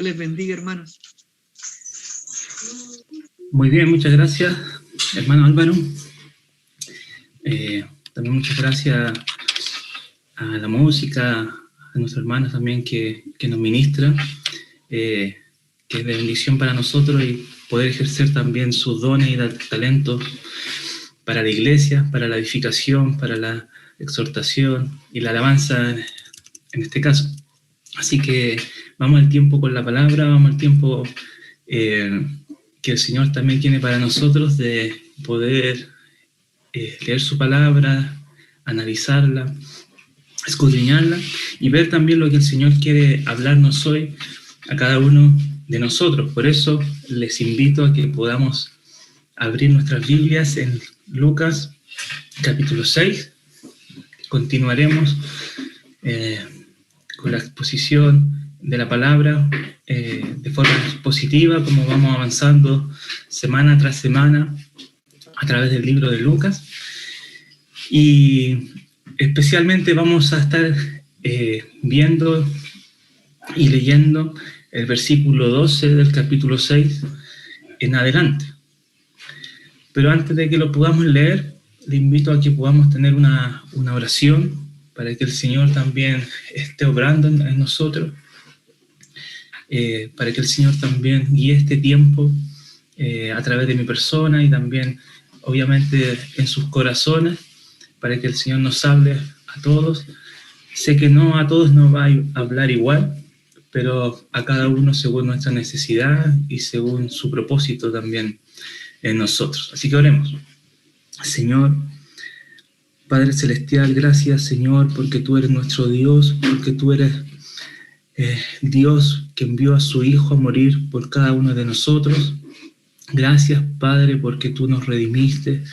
Les bendiga, hermanos. Muy bien, muchas gracias, hermano Álvaro. También muchas gracias a la música, a nuestros hermanos también que nos ministra, que es de bendición para nosotros y poder ejercer también sus dones y talentos para la iglesia, para la edificación, para la exhortación y la alabanza en este caso. Así que vamos al tiempo con la palabra, vamos al tiempo que el Señor también tiene para nosotros de poder leer su palabra, analizarla, escudriñarla y ver también lo que el Señor quiere hablarnos hoy a cada uno de nosotros. Por eso les invito a que podamos abrir nuestras Biblias en Lucas capítulo 6. Continuaremos con la exposición de la palabra de forma expositiva, como vamos avanzando semana tras semana a través del libro de Lucas. Y especialmente vamos a estar viendo y leyendo el versículo 12 del capítulo 6 en adelante. Pero antes de que lo podamos leer, le invito a que podamos tener una oración para que el Señor también esté obrando en nosotros, para que el Señor también guíe este tiempo a través de mi persona y también, obviamente, en sus corazones, para que el Señor nos hable a todos. Sé que no a todos nos va a hablar igual, pero a cada uno según nuestra necesidad y según su propósito también en nosotros. Así que oremos. Señor, Padre Celestial, gracias, Señor, porque tú eres nuestro Dios, porque tú eres Dios que envió a su Hijo a morir por cada uno de nosotros. Gracias, Padre, porque tú nos redimiste,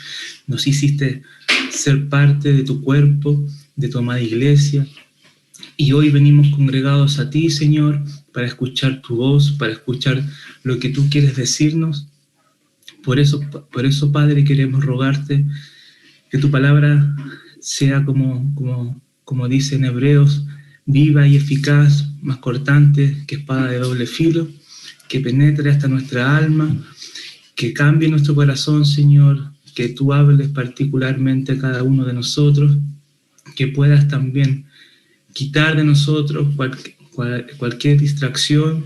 nos hiciste ser parte de tu cuerpo, de tu amada iglesia. Y hoy venimos congregados a ti, Señor, para escuchar tu voz, para escuchar lo que tú quieres decirnos. Por eso, Padre, queremos rogarte que tu palabra sea como dice en Hebreos, viva y eficaz, más cortante que espada de doble filo, que penetre hasta nuestra alma, que cambie nuestro corazón, Señor, que tú hables particularmente a cada uno de nosotros, que puedas también quitar de nosotros cualquier distracción,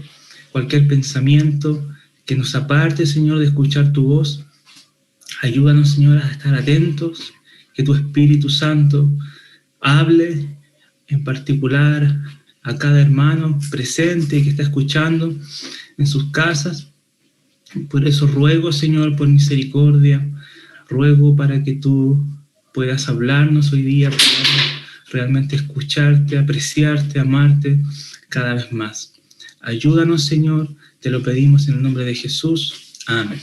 cualquier pensamiento que nos aparte, Señor, de escuchar tu voz. Ayúdanos, Señor, a estar atentos, que tu Espíritu Santo hable en particular a cada hermano presente que está escuchando en sus casas. Por eso ruego, Señor, por misericordia, ruego para que tú puedas hablarnos hoy día, podamos realmente escucharte, apreciarte, amarte cada vez más. Ayúdanos, Señor, te lo pedimos en el nombre de Jesús. Amén.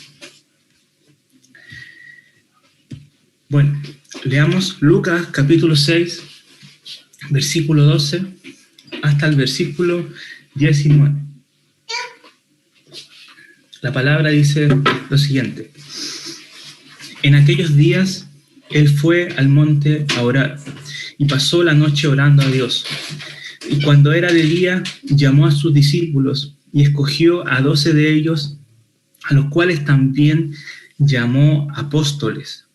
Bueno, leamos Lucas capítulo 6, versículo 12 hasta el versículo 19. La palabra dice lo siguiente: en aquellos días él fue al monte a orar y pasó la noche orando a Dios. Y cuando era de día, llamó a sus discípulos y escogió a 12 de ellos, a los cuales también llamó apóstoles: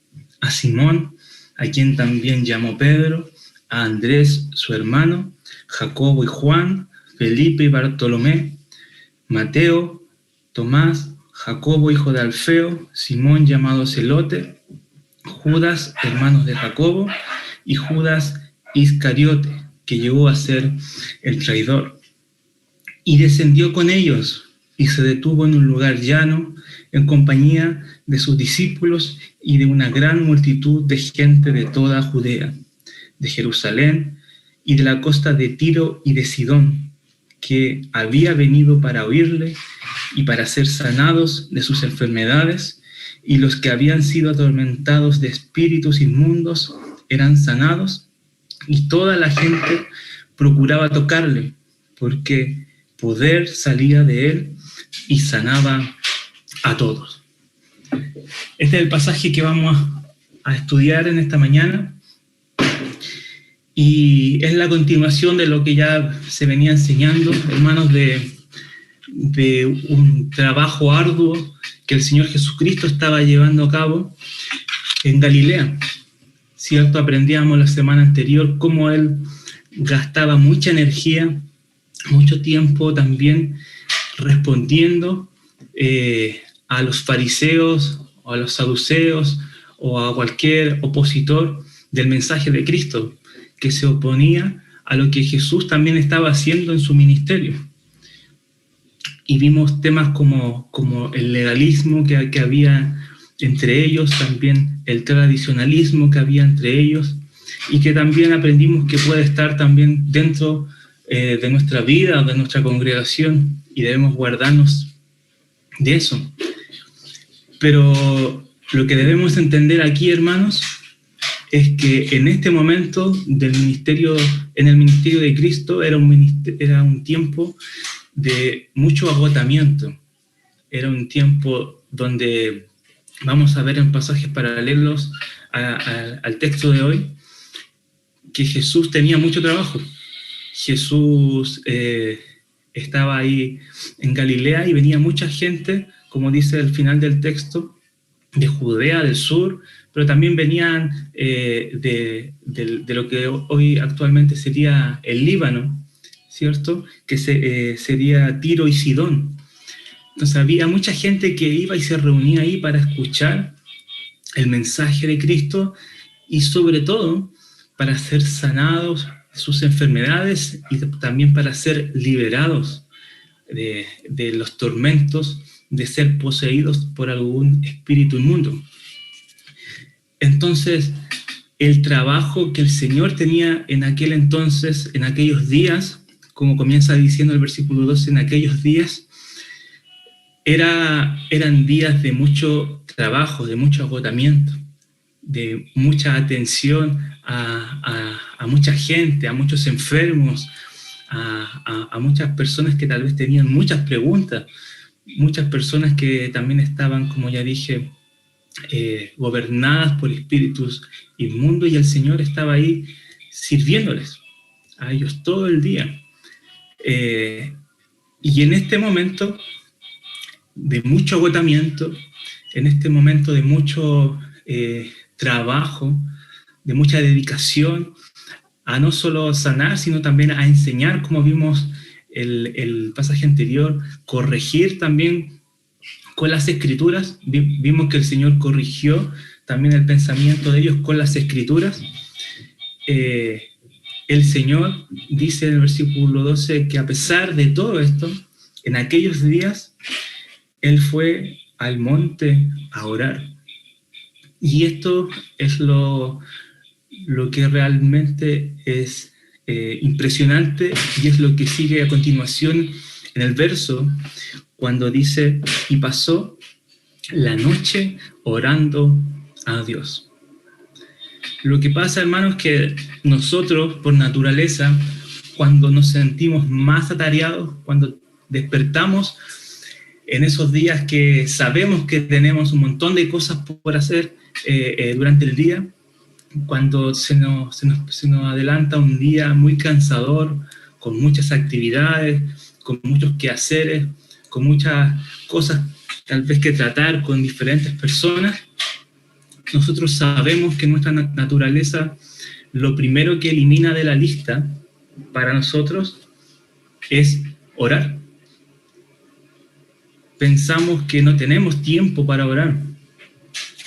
a Simón, a quien también llamó Pedro, a Andrés, su hermano, Jacobo y Juan, Felipe y Bartolomé, Mateo, Tomás, Jacobo, hijo de Alfeo, Simón llamado Celote, Judas, hermanos de Jacobo, y Judas Iscariote, que llegó a ser el traidor. Y descendió con ellos y se detuvo en un lugar llano en compañía de sus discípulos y de una gran multitud de gente de toda Judea, de Jerusalén y de la costa de Tiro y de Sidón, que había venido para oírle y para ser sanados de sus enfermedades, y los que habían sido atormentados de espíritus inmundos eran sanados, y toda la gente procuraba tocarle, porque poder salía de él y sanaba a todos. Este es el pasaje que vamos a estudiar en esta mañana, y es la continuación de lo que ya se venía enseñando, hermanos, de de un trabajo arduo que el Señor Jesucristo estaba llevando a cabo en Galilea, ¿cierto? Aprendíamos la semana anterior cómo Él gastaba mucha energía, mucho tiempo también respondiendo a los fariseos o a los saduceos o a cualquier opositor del mensaje de Cristo que se oponía a lo que Jesús también estaba haciendo en su ministerio. Y vimos temas como el legalismo que había entre ellos, también el tradicionalismo que había entre ellos, y que también aprendimos que puede estar también dentro de nuestra vida o de nuestra congregación, y debemos guardarnos de eso. Pero lo que debemos entender aquí, hermanos, es que en este momento del ministerio, en el ministerio de Cristo, era un tiempo de mucho agotamiento. Era un tiempo donde vamos a ver en pasajes paralelos al texto de hoy que Jesús tenía mucho trabajo. Jesús estaba ahí en Galilea y venía mucha gente, como dice el final del texto, de Judea, del sur, pero también venían de lo que hoy actualmente sería el Líbano, ¿cierto? Que sería Tiro y Sidón. Entonces había mucha gente que iba y se reunía ahí para escuchar el mensaje de Cristo y sobre todo para ser sanados de sus enfermedades y también para ser liberados de los tormentos de ser poseídos por algún espíritu inmundo. Entonces, el trabajo que el Señor tenía en aquel entonces, en aquellos días, como comienza diciendo el versículo 12, en aquellos días, eran días de mucho trabajo, de mucho agotamiento, de mucha atención a mucha gente, a muchos enfermos, a muchas personas que tal vez tenían muchas preguntas, muchas personas que también estaban, como ya dije, gobernadas por espíritus inmundos, y el Señor estaba ahí sirviéndoles a ellos todo el día. Y en este momento de mucho agotamiento, en este momento de mucho trabajo, de mucha dedicación a no solo sanar, sino también a enseñar, como vimos el pasaje anterior, corregir también con las escrituras. Vimos que el Señor corrigió también el pensamiento de ellos con las escrituras. El Señor dice en el versículo 12 que a pesar de todo esto, en aquellos días, Él fue al monte a orar. Y esto es lo que realmente es impresionante, y es lo que sigue a continuación en el verso, cuando dice, y pasó la noche orando a Dios. Lo que pasa, hermanos, es que nosotros, por naturaleza, cuando nos sentimos más atareados, cuando despertamos en esos días que sabemos que tenemos un montón de cosas por hacer durante el día, cuando se nos adelanta un día muy cansador, con muchas actividades, con muchos quehaceres, con muchas cosas tal vez que tratar con diferentes personas, nosotros sabemos que nuestra naturaleza, lo primero que elimina de la lista para nosotros es orar. Pensamos que no tenemos tiempo para orar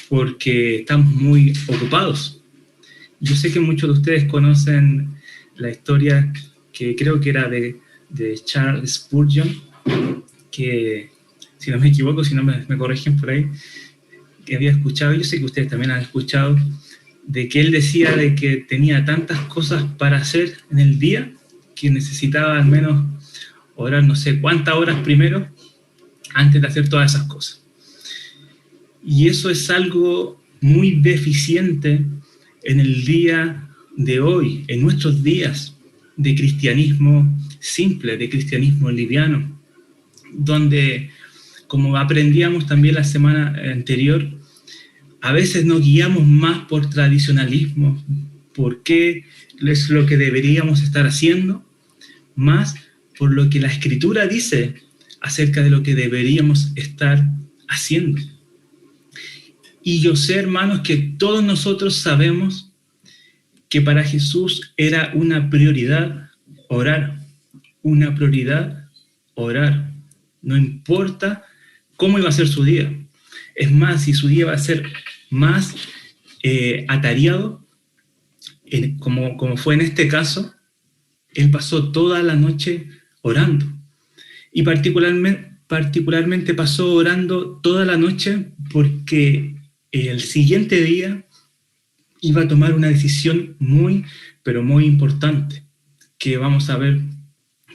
porque estamos muy ocupados. Yo sé que muchos de ustedes conocen la historia, que creo que era de Charles Spurgeon, que, si no me equivoco, si no me corrigen por ahí, que había escuchado, yo sé que ustedes también han escuchado, de que él decía de que tenía tantas cosas para hacer en el día que necesitaba al menos orar no sé cuántas horas primero antes de hacer todas esas cosas. Y eso es algo muy deficiente en el día de hoy, en nuestros días de cristianismo simple, de cristianismo liviano, donde, como aprendíamos también la semana anterior, a veces nos guiamos más por tradicionalismo, por qué es lo que deberíamos estar haciendo, más por lo que la Escritura dice acerca de lo que deberíamos estar haciendo. Y yo sé, hermanos, que todos nosotros sabemos que para Jesús era una prioridad orar, una prioridad orar. No importa cómo iba a ser su día. Es más, si su día va a ser más atareado, como fue en este caso, él pasó toda la noche orando. Y particularmente pasó orando toda la noche porque el siguiente día iba a tomar una decisión muy, pero muy importante, que vamos a ver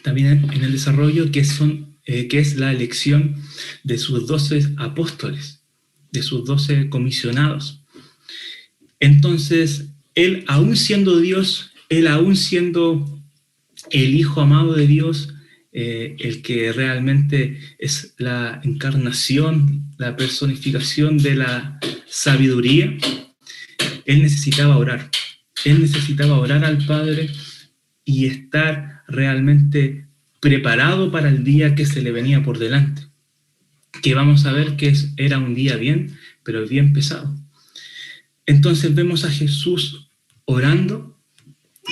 también en el desarrollo, que es la elección de sus 12 apóstoles, de sus 12 comisionados. Entonces, él aún siendo Dios, él aún siendo el Hijo amado de Dios, el que realmente es la encarnación, la personificación de la sabiduría, él necesitaba orar. Él necesitaba orar al Padre y estar realmente preparado para el día que se le venía por delante. Que vamos a ver que era un día bien, pero bien pesado. Entonces vemos a Jesús orando,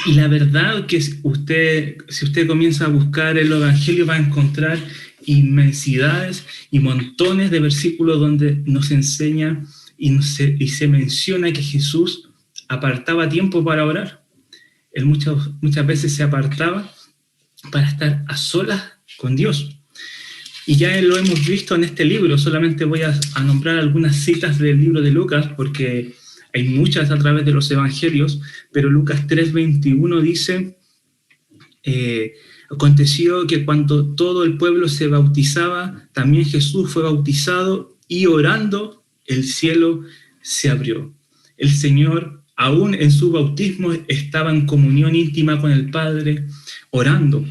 y la verdad que si usted comienza a buscar el Evangelio, va a encontrar inmensidades y montones de versículos donde nos enseña y se menciona que Jesús apartaba tiempo para orar. Él muchas veces se apartaba para estar a solas con Dios. Y ya lo hemos visto en este libro. Solamente voy a nombrar algunas citas del libro de Lucas, porque hay muchas a través de los evangelios, pero Lucas 3:21 dice, aconteció que cuando todo el pueblo se bautizaba, también Jesús fue bautizado, y orando el cielo se abrió. El Señor, aún en su bautismo, estaba en comunión íntima con el Padre, orando.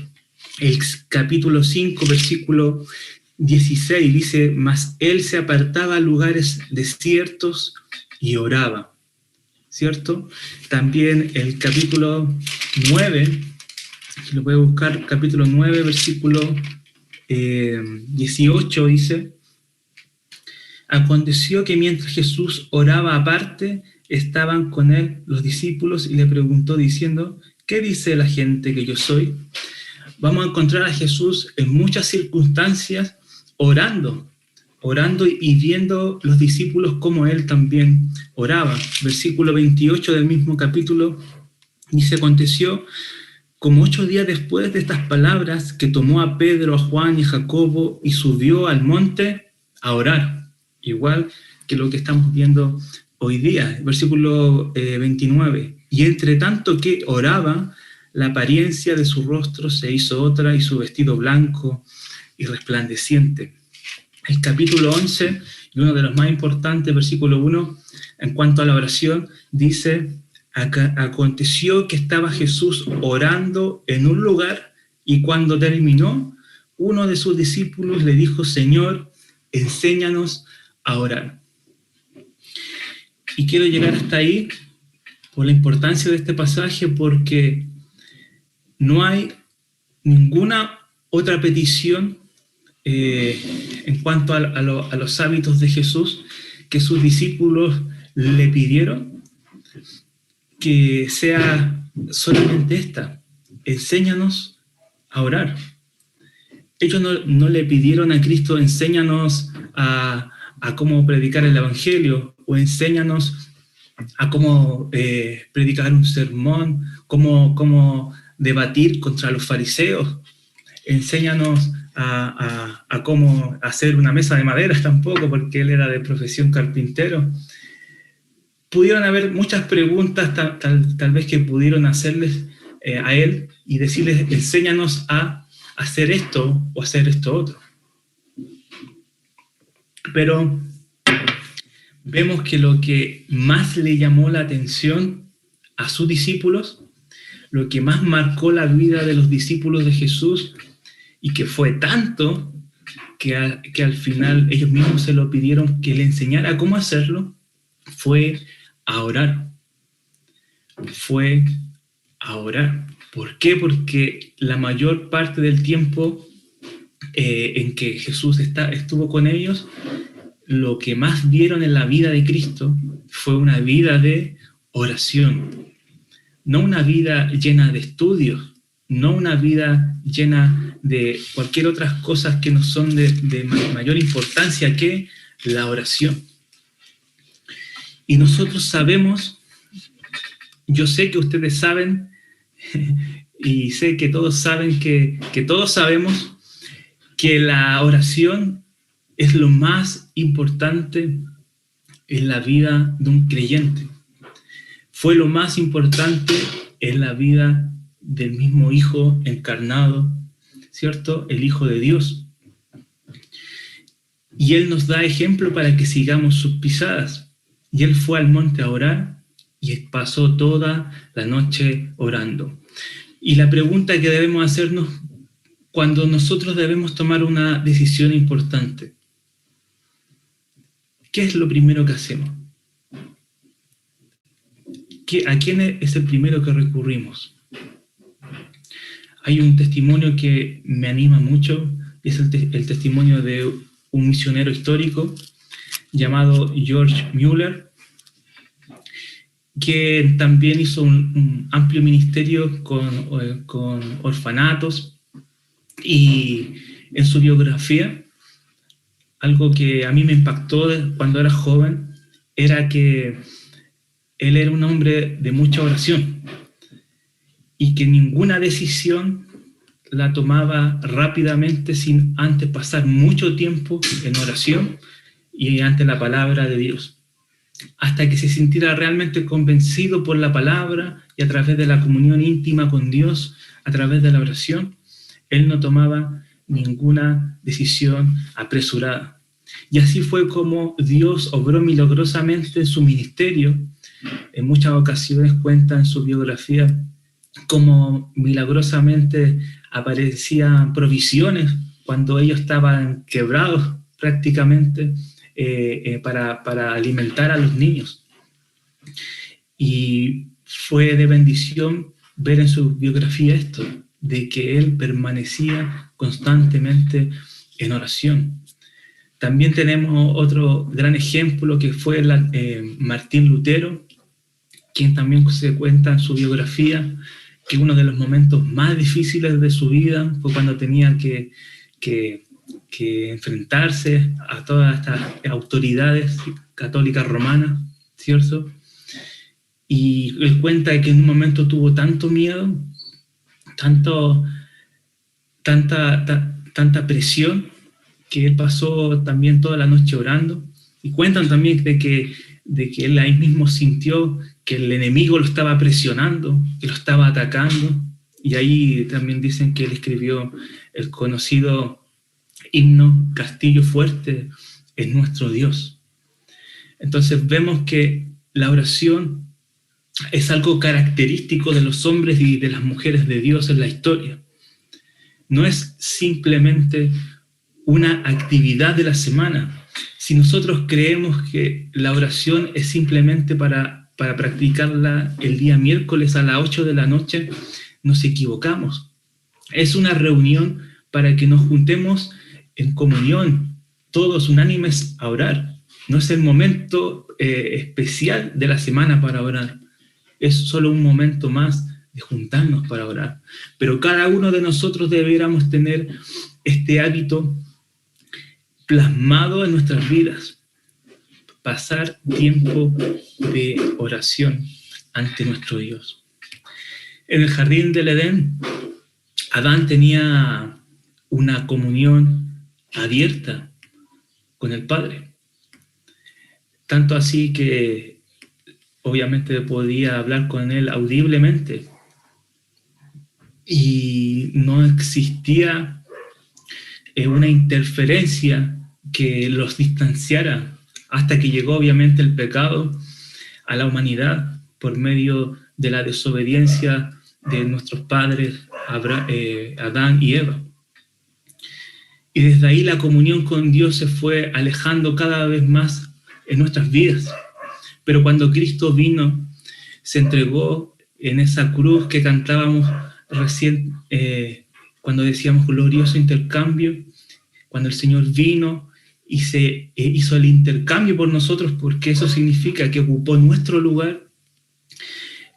El capítulo 5, versículo 16 dice, mas él se apartaba a lugares desiertos y oraba, ¿cierto? También el capítulo 9, si lo puede buscar, capítulo 9, versículo 18 dice, aconteció que mientras Jesús oraba aparte, estaban con él los discípulos y le preguntó diciendo, ¿qué dice la gente que yo soy? Vamos a encontrar a Jesús en muchas circunstancias orando y viendo los discípulos como él también oraba. Versículo 28 del mismo capítulo dice, aconteció como 8 días después de estas palabras que tomó a Pedro, a Juan y a Jacobo y subió al monte a orar, igual que lo que estamos viendo hoy día. Versículo 29, y entre tanto que oraba, la apariencia de su rostro se hizo otra y su vestido blanco y resplandeciente. El capítulo 11, y uno de los más importantes, versículo 1, en cuanto a la oración, dice, aconteció que estaba Jesús orando en un lugar, y cuando terminó, uno de sus discípulos le dijo, Señor, enséñanos a orar. Y quiero llegar hasta ahí por la importancia de este pasaje, porque no hay ninguna otra petición en cuanto a los hábitos de Jesús que sus discípulos le pidieron, que sea solamente esta: enséñanos a orar. Ellos no le pidieron a Cristo, enséñanos a cómo predicar el Evangelio, o enséñanos a cómo predicar un sermón, cómo debatir contra los fariseos, enséñanos a cómo hacer una mesa de madera, tampoco, porque él era de profesión carpintero. Pudieron haber muchas preguntas tal vez que pudieron hacerles a él y decirles, enséñanos a hacer esto o hacer esto otro. Pero vemos que lo que más le llamó la atención a sus discípulos, lo que más marcó la vida de los discípulos de Jesús, y que fue tanto que al final ellos mismos se lo pidieron que le enseñara cómo hacerlo, fue a orar. Fue a orar. ¿Por qué? Porque la mayor parte del tiempo en que Jesús estuvo con ellos, lo que más vieron en la vida de Cristo fue una vida de oración. No una vida llena de estudios, no una vida llena de cualquier otras cosas que no son de mayor importancia que la oración. Y nosotros sabemos, yo sé que ustedes saben, y sé que todos saben que todos sabemos que la oración es lo más importante en la vida de un creyente. Fue lo más importante en la vida del mismo Hijo encarnado, ¿cierto? El Hijo de Dios. Y Él nos da ejemplo para que sigamos sus pisadas. Y Él fue al monte a orar y pasó toda la noche orando. Y la pregunta que debemos hacernos cuando nosotros debemos tomar una decisión importante, ¿qué es lo primero que hacemos? ¿A quién es el primero que recurrimos? Hay un testimonio que me anima mucho, es el testimonio de un misionero histórico llamado George Mueller, que también hizo un amplio ministerio con orfanatos, y en su biografía, algo que a mí me impactó cuando era joven, era que él era un hombre de mucha oración y que ninguna decisión la tomaba rápidamente sin antes pasar mucho tiempo en oración y ante la palabra de Dios, hasta que se sintiera realmente convencido por la palabra y a través de la comunión íntima con Dios, a través de la oración, él no tomaba ninguna decisión apresurada. Y así fue como Dios obró milagrosamente en su ministerio. En muchas ocasiones cuenta en su biografía cómo milagrosamente aparecían provisiones cuando ellos estaban quebrados prácticamente para alimentar a los niños. Y fue de bendición ver en su biografía esto, de que él permanecía constantemente en oración. También tenemos otro gran ejemplo que fue Martín Lutero, quien también se cuenta en su biografía que uno de los momentos más difíciles de su vida fue cuando tenía que enfrentarse a todas estas autoridades católicas romanas, ¿cierto? Y él cuenta que en un momento tuvo tanto miedo, tanta presión, que él pasó también toda la noche orando. Y cuentan también de que él ahí mismo sintió que el enemigo lo estaba presionando, que lo estaba atacando. Y ahí también dicen que él escribió el conocido himno Castillo Fuerte es nuestro Dios. Entonces vemos que la oración es algo característico de los hombres y de las mujeres de Dios en la historia. No es simplemente una actividad de la semana. Si nosotros creemos que la oración es simplemente para practicarla el día miércoles a las 8 de la noche, nos equivocamos. Es una reunión para que nos juntemos en comunión, todos unánimes a orar. No es el momento especial de la semana para orar. Es solo un momento más de juntarnos para orar. Pero cada uno de nosotros deberíamos tener este hábito plasmado en nuestras vidas. Pasar tiempo de oración ante nuestro Dios. En el jardín del Edén, Adán tenía una comunión abierta con el Padre. Tanto así que obviamente podía hablar con él audiblemente. Y no existía una interferencia que los distanciara, hasta que llegó obviamente el pecado a la humanidad por medio de la desobediencia de nuestros padres Adán y Eva. Y desde ahí la comunión con Dios se fue alejando cada vez más en nuestras vidas. Pero cuando Cristo vino, se entregó en esa cruz que cantábamos recién, cuando decíamos glorioso intercambio, cuando el Señor vino y se hizo el intercambio por nosotros, porque eso significa que ocupó nuestro lugar.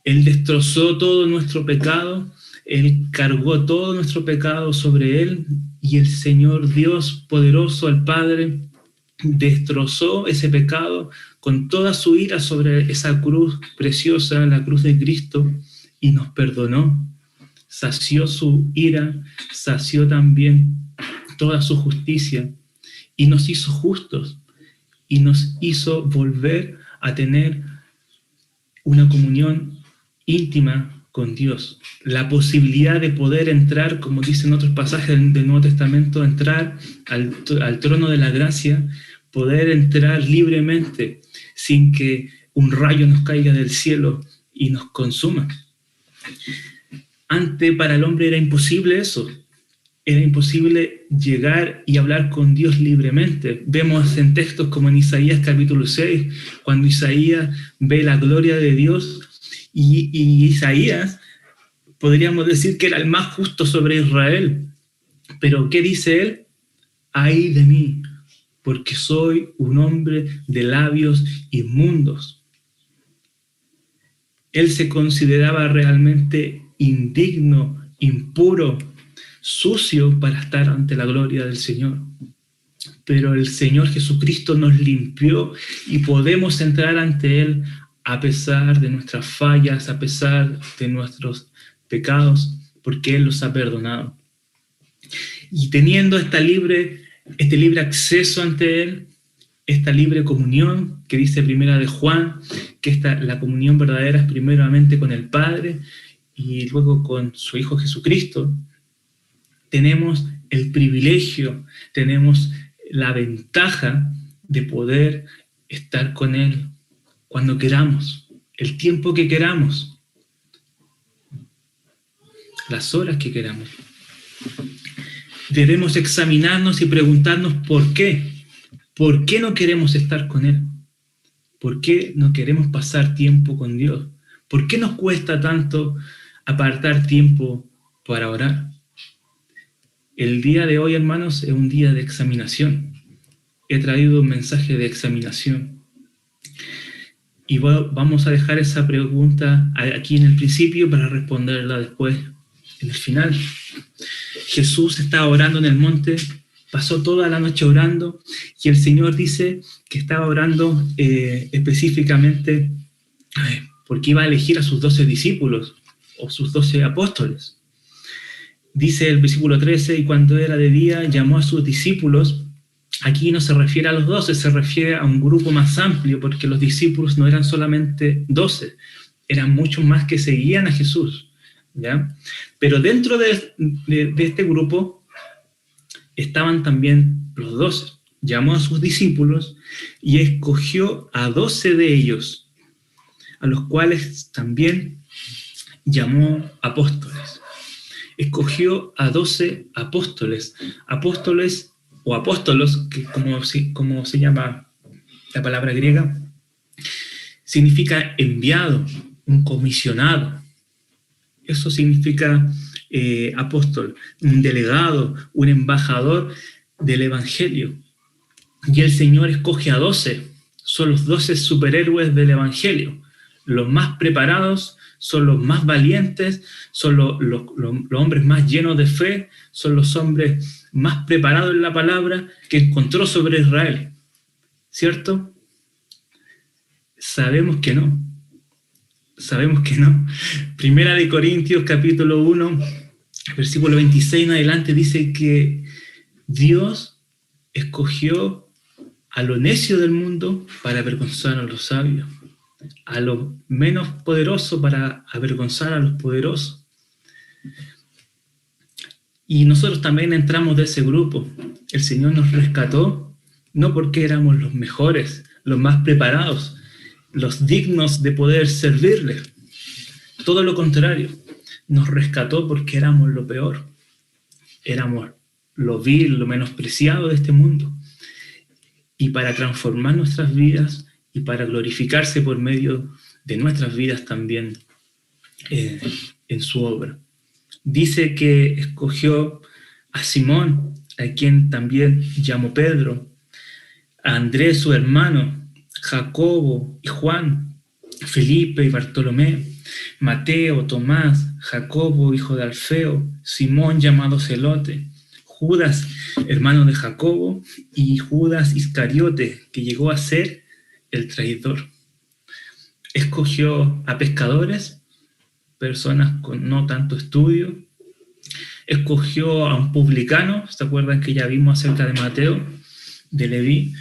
Él destrozó todo nuestro pecado, Él cargó todo nuestro pecado sobre Él, y el Señor Dios poderoso, el Padre, destrozó ese pecado con toda su ira sobre esa cruz preciosa, la cruz de Cristo, y nos perdonó. Sació su ira, sació también toda su justicia, y nos hizo justos, y nos hizo volver a tener una comunión íntima con Dios. La posibilidad de poder entrar, como dicen otros pasajes del Nuevo Testamento, entrar al trono de la gracia, poder entrar libremente sin que un rayo nos caiga del cielo y nos consuma. Antes para el hombre era imposible eso. Era imposible llegar y hablar con Dios libremente. Vemos en textos como en Isaías capítulo 6, cuando Isaías ve la gloria de Dios, y Isaías, podríamos decir que era el más justo sobre Israel. Pero ¿qué dice él? ¡Ay de mí! Porque soy un hombre de labios inmundos. Él se consideraba realmente indigno, impuro, sucio para estar ante la gloria del Señor. Pero el Señor Jesucristo nos limpió y podemos entrar ante Él a pesar de nuestras fallas, a pesar de nuestros pecados, porque Él los ha perdonado. Y teniendo este libre acceso ante Él, esta libre comunión que dice Primera de Juan, que la comunión verdadera es primeramente con el Padre y luego con su Hijo Jesucristo, tenemos el privilegio, tenemos la ventaja de poder estar con Él cuando queramos, el tiempo que queramos, las horas que queramos. Debemos examinarnos y preguntarnos por qué. ¿Por qué no queremos estar con Él? ¿Por qué no queremos pasar tiempo con Dios? ¿Por qué nos cuesta tanto apartar tiempo para orar? El día de hoy, hermanos, es un día de examinación. He traído un mensaje de examinación. Y vamos a dejar esa pregunta aquí en el principio para responderla después, en el final. Jesús estaba orando en el monte, pasó toda la noche orando, y el Señor dice que estaba orando específicamente porque iba a elegir a sus 12 discípulos o sus 12 apóstoles. Dice el versículo 13, y cuando era de día llamó a sus discípulos. Aquí no se refiere a los 12, se refiere a un grupo más amplio, porque los discípulos no eran solamente 12, eran muchos más que seguían a Jesús, ¿ya? Pero dentro de este grupo estaban también los 12. Llamó a sus discípulos y escogió a 12 de ellos, a los cuales también llamó apóstoles. Escogió a 12 apóstoles o apóstolos, que como se llama la palabra griega, significa enviado, un comisionado. Eso significa apóstol, un delegado, un embajador del Evangelio. Y el Señor escoge a 12, son los 12 superhéroes del Evangelio, los más preparados, son los más valientes, son los hombres más llenos de fe, son los hombres más preparados en la palabra que encontró sobre Israel. ¿Cierto? Sabemos que no. Primera de Corintios capítulo 1, versículo 26 en adelante dice que Dios escogió a lo necio del mundo para avergonzar a los sabios, a lo menos poderoso para avergonzar a los poderosos. Y nosotros también entramos de ese grupo. El Señor nos rescató, no porque éramos los mejores, los más preparados, los dignos de poder servirle. Todo lo contrario, nos rescató porque éramos lo peor. Éramos lo vil, lo menospreciado de este mundo. Y para transformar nuestras vidas y para glorificarse por medio de nuestras vidas también en su obra. Dice que escogió a Simón, a quien también llamó Pedro, a Andrés su hermano, Jacobo y Juan, Felipe y Bartolomé, Mateo, Tomás, Jacobo, hijo de Alfeo, Simón llamado Celote, Judas, hermano de Jacobo, y Judas Iscariote, que llegó a ser el traidor. Escogió a pescadores, personas con no tanto estudio. Escogió a un publicano, ¿se acuerdan que ya vimos acerca de Mateo, de Leví?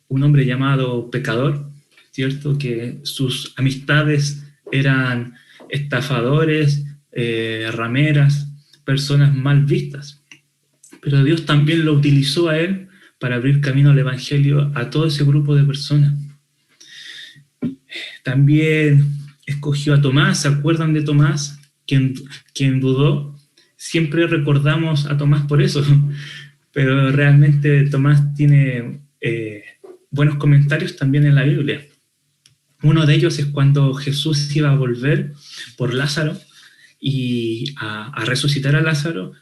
Un hombre llamado pecador, ¿cierto? Que sus amistades eran estafadores, rameras, personas mal vistas. Pero Dios también lo utilizó a él para abrir camino al Evangelio a todo ese grupo de personas. También escogió a Tomás, ¿se acuerdan de Tomás? Quien dudó. Siempre recordamos a Tomás por eso, pero realmente Tomás tiene buenos comentarios también en la Biblia. Uno de ellos es cuando Jesús iba a volver por Lázaro y a resucitar a Lázaro,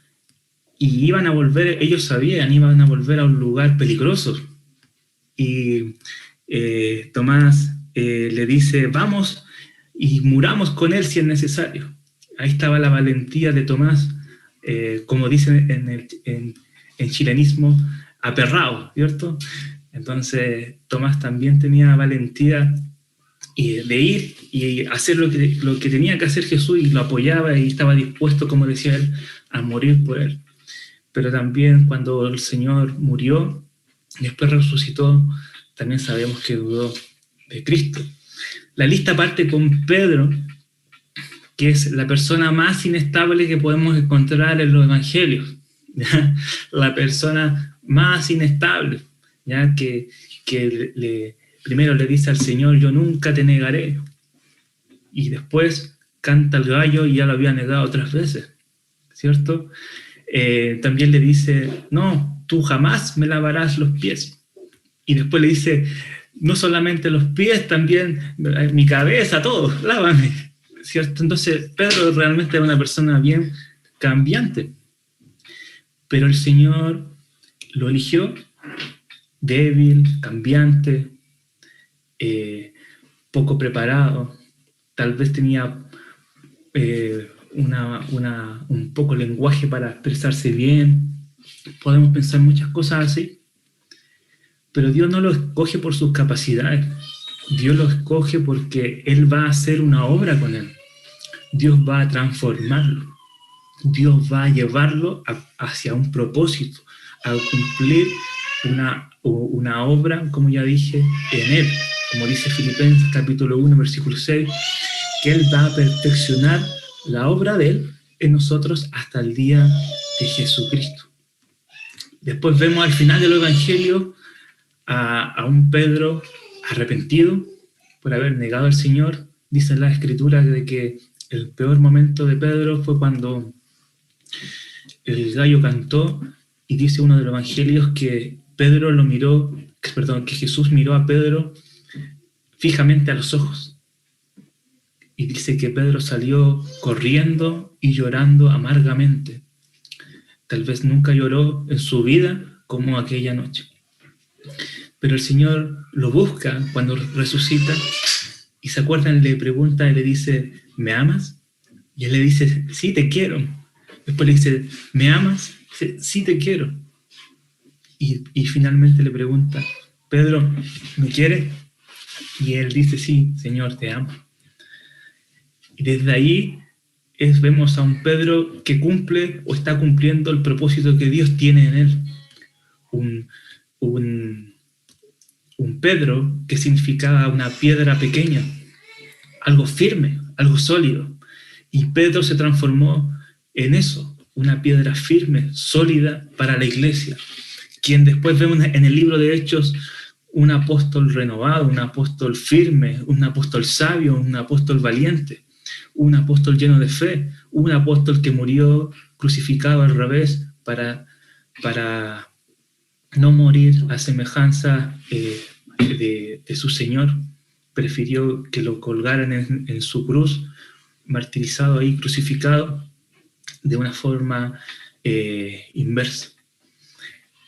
y iban a volver, ellos sabían, iban a volver a un lugar peligroso. Y Tomás le dice, vamos y muramos con él si es necesario. Ahí estaba la valentía de Tomás, como dicen en chilenismo, aperrado, ¿cierto? Entonces Tomás también tenía valentía de ir y hacer lo que tenía que hacer Jesús, y lo apoyaba y estaba dispuesto, como decía él, a morir por él. Pero también cuando el Señor murió y después resucitó, también sabemos que dudó de Cristo. La lista parte con Pedro, que es la persona más inestable que podemos encontrar en los evangelios, ¿ya? La persona más inestable, ¿ya? Que primero le dice al Señor, yo nunca te negaré, y después canta el gallo y ya lo había negado otras veces, ¿cierto? También le dice, no, tú jamás me lavarás los pies, y después le dice, no solamente los pies, también mi cabeza, todo, lávame, ¿cierto? Entonces Pedro realmente es una persona bien cambiante, pero el Señor lo eligió débil, cambiante, poco preparado, tal vez tenía un poco lenguaje para expresarse bien, podemos pensar muchas cosas así, pero Dios no lo escoge por sus capacidades, Dios lo escoge porque Él va a hacer una obra con él, Dios va a transformarlo, Dios va a llevarlo hacia un propósito, a cumplir una obra, como ya dije, en él, como dice Filipenses capítulo 1, versículo 6, que Él va a perfeccionar la obra de Él en nosotros hasta el día de Jesucristo. Después vemos al final del Evangelio a un Pedro arrepentido por haber negado al Señor. Dice la Escritura de que el peor momento de Pedro fue cuando el gallo cantó, y dice uno de los evangelios que que Jesús miró a Pedro fijamente a los ojos, y dice que Pedro salió corriendo y llorando amargamente. Tal vez nunca lloró en su vida como aquella noche, pero el Señor lo busca cuando resucita, y se acuerdan, le pregunta y le dice, ¿me amas? Y él le dice, sí, te quiero. Después le dice, ¿me amas? Sí, te quiero. Y finalmente le pregunta, Pedro, ¿me quieres? Y él dice, sí, Señor, te amo. Y desde ahí vemos a un Pedro que cumple o está cumpliendo el propósito que Dios tiene en él. Un Pedro que significaba una piedra pequeña, algo firme, algo sólido. Y Pedro se transformó en eso, una piedra firme, sólida para la iglesia, quien después vemos en el libro de Hechos un apóstol renovado, un apóstol firme, un apóstol sabio, un apóstol valiente, un apóstol lleno de fe, un apóstol que murió crucificado al revés para no morir a semejanza de su Señor. Prefirió que lo colgaran en su cruz, martirizado ahí, crucificado, de una forma inversa.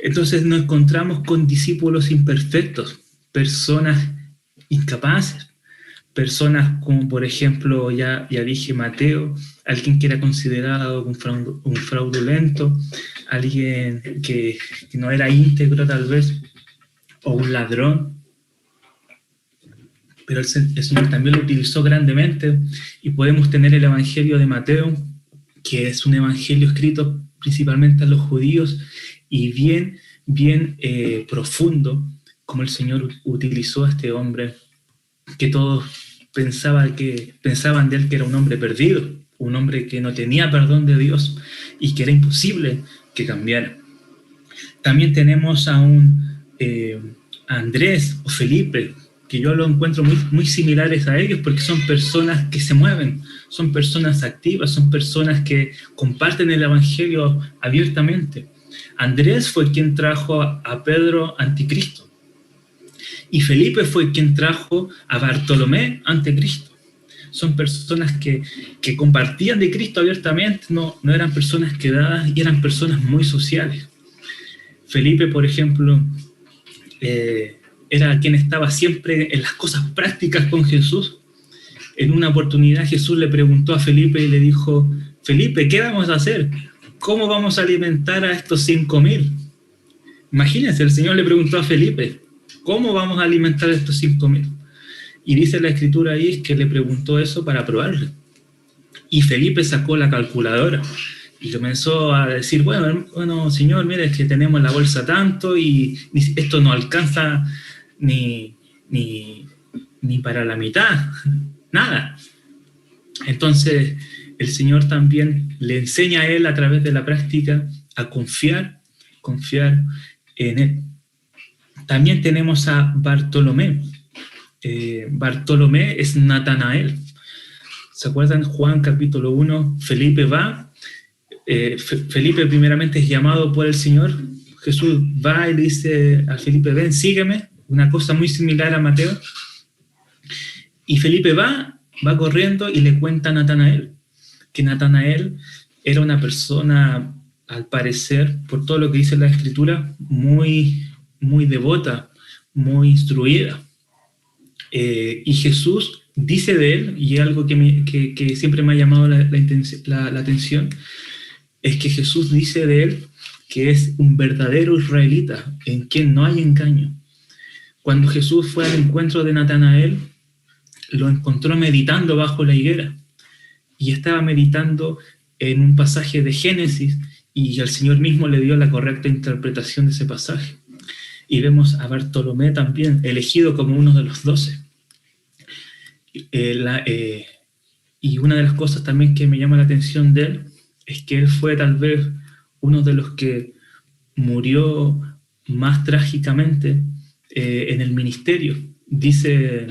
Entonces nos encontramos con discípulos imperfectos, personas incapaces, personas como por ejemplo, ya dije Mateo, alguien que era considerado un fraudulento, alguien que no era íntegro tal vez, o un ladrón, pero el Señor también lo utilizó grandemente, y podemos tener el Evangelio de Mateo, que es un evangelio escrito principalmente a los judíos, y bien profundo, como el Señor utilizó a este hombre, que todos pensaban de él que era un hombre perdido, un hombre que no tenía perdón de Dios, y que era imposible que cambiara. También tenemos a Andrés o Felipe, que yo lo encuentro muy similares a ellos, porque son personas que se mueven, son personas activas, son personas que comparten el Evangelio abiertamente. Andrés fue quien trajo a Pedro ante Cristo, y Felipe fue quien trajo a Bartolomé ante Cristo. Son personas que compartían de Cristo abiertamente, no eran personas quedadas, y eran personas muy sociales. Felipe, por ejemplo, era quien estaba siempre en las cosas prácticas con Jesús. En una oportunidad Jesús le preguntó a Felipe y le dijo: Felipe, ¿qué vamos a hacer? ¿Cómo vamos a alimentar a estos 5.000? Imagínense, el Señor le preguntó a Felipe: ¿cómo vamos a alimentar a estos 5.000? Y dice la Escritura ahí que le preguntó eso para probarle. Y Felipe sacó la calculadora y comenzó a decir: bueno, Señor, mire, es que tenemos la bolsa tanto y esto no alcanza ni para la mitad, nada. Entonces el Señor también le enseña a él a través de la práctica a confiar en él. También tenemos a Bartolomé. Bartolomé es Natanael. ¿Se acuerdan? Juan capítulo 1, Felipe va. Felipe primeramente es llamado por el Señor. Jesús va y le dice a Felipe: ven, sígueme. Una cosa muy similar a Mateo. Y Felipe va corriendo y le cuenta a Natanael que Natanael era una persona, al parecer, por todo lo que dice la Escritura, muy devota, muy instruida. Y Jesús dice de él, y algo que siempre me ha llamado la atención, es que Jesús dice de él que es un verdadero israelita, en quien no hay engaño. Cuando Jesús fue al encuentro de Natanael, lo encontró meditando bajo la higuera, y estaba meditando en un pasaje de Génesis, y el Señor mismo le dio la correcta interpretación de ese pasaje. Y vemos a Bartolomé también, elegido como uno de los 12. Y una de las cosas también que me llama la atención de él es que él fue tal vez uno de los que murió más trágicamente en el ministerio. Dice